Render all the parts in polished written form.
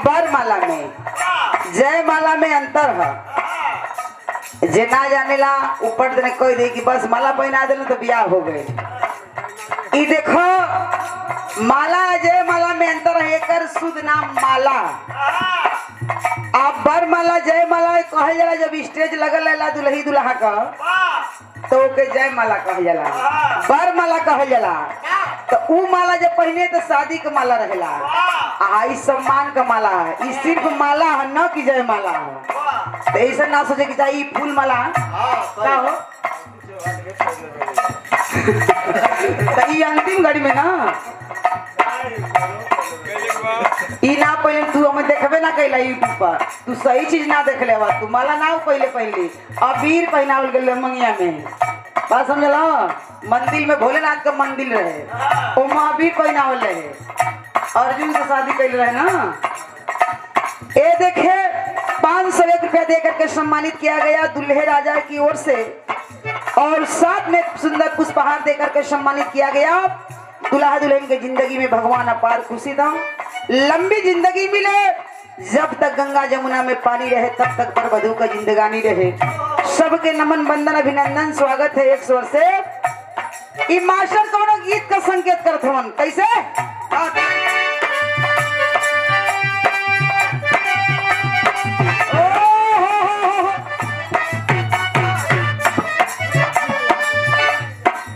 वरमाला में जयमाला में अंतर है। जे ना जानेला ऊपर देने कोई दे कि बस माला पहना देना तो ब्याह हो गए। ई देखो माला जयमाला में अंतर है। एकर शुद्ध नाम माला। आप वरमाला जयमाला कहल जाला जब स्टेज लगल रहेला दुल्ही दुल्हा का तो ओके जयमाला कहल जाला। वरमाला कहल जाला तो ऊ माला जब पहने तो शादी का माला रहेला। ई सम्मान का माला है। ई सिर्फ माला है न कि जयमाला है। तो ऐसा ना सोचे कि चाहिए फूल माला क्या हो तो ई अंतिम घड़ी में ना ई ना पहले तू हमें देखबे ना कैला यूट्यूब पर तू सही चीज ना देख ले तू माला ना पहले पहले अबीर पहनावल गए मंगिया में बात समझला। मंदिर में भोलेनाथ का मंदिर रहे वो महावीर पहनावल रहे अर्जुन से शादी कैल रहे ना। ये देखे 501 रुपया देकर के सम्मानित किया गया दुल्हे राजा की ओर से और साथ में सुंदर पुष्पहार देकर के सम्मानित किया गया। दुल्हा दुल्हन के जिंदगी में भगवान अपार खुशी था लंबी जिंदगी मिले जब तक गंगा जमुना में पानी रहे तब तक पर वधू का जिंदगानी रहे। सबके नमन बंदन अभिनंदन स्वागत है। 100 वर्ष से मास्टर कोनो गीत का संकेत करत हवन कैसे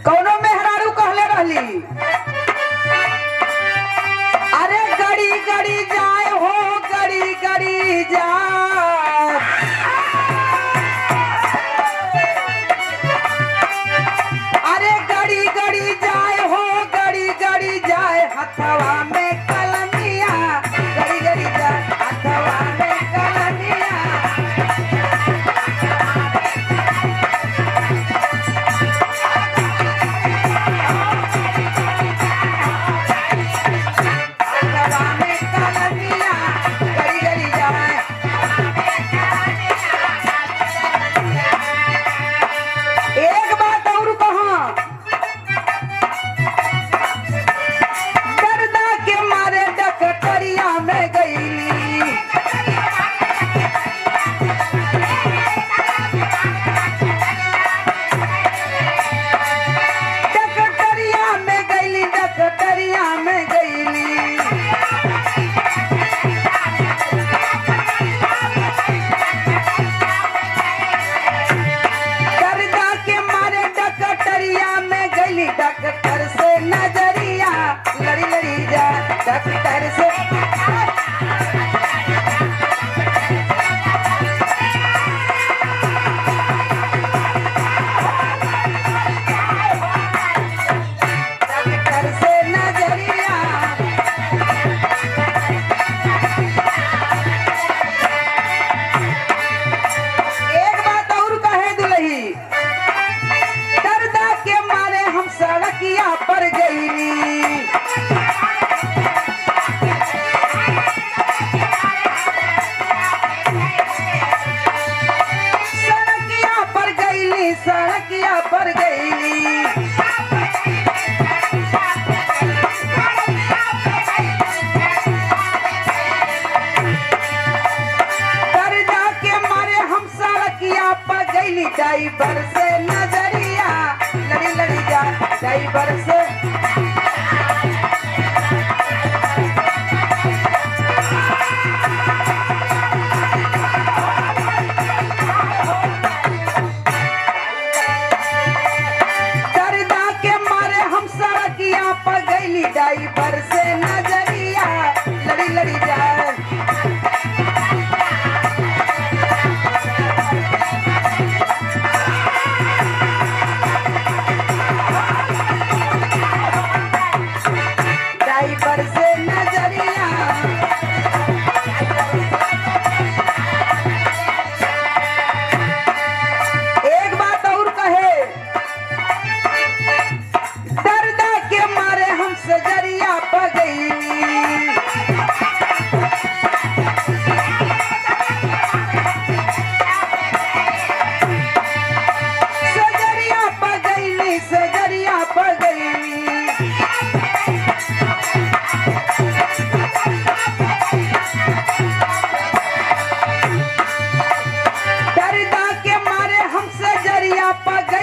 कौनो मेहरारू कहले रहली अरे गड़ी गड़ी जाए हो गड़ी गड़ी जाए अरे गड़ी गड़ी जाए हो गड़ी गड़ी जाए हथवा में कलमिया गड़ी गड़ी जाए हथवा में कलमिया। एक बात और कहा गर्दा के मारे डकटरिया में गईली डकटरिया में गईली डकटरिया में गईली डॉक्टर से नजरिया लड़ी लड़ी जा डॉक्टर से डॉक्टर से नजरिया। एक बात और कहे दुल्ही दर्दा के मारे हम सड़किया पर गईली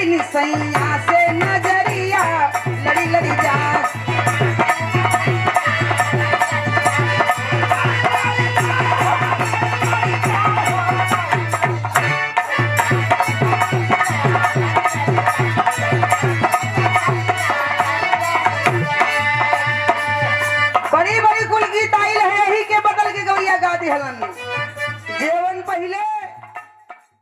गई सैया से नजरिया लड़ी लड़ी जा। बड़ी बड़ी कुल गीत आई है, यही के बदल के गवैया गा दिहलन। जेवन पहले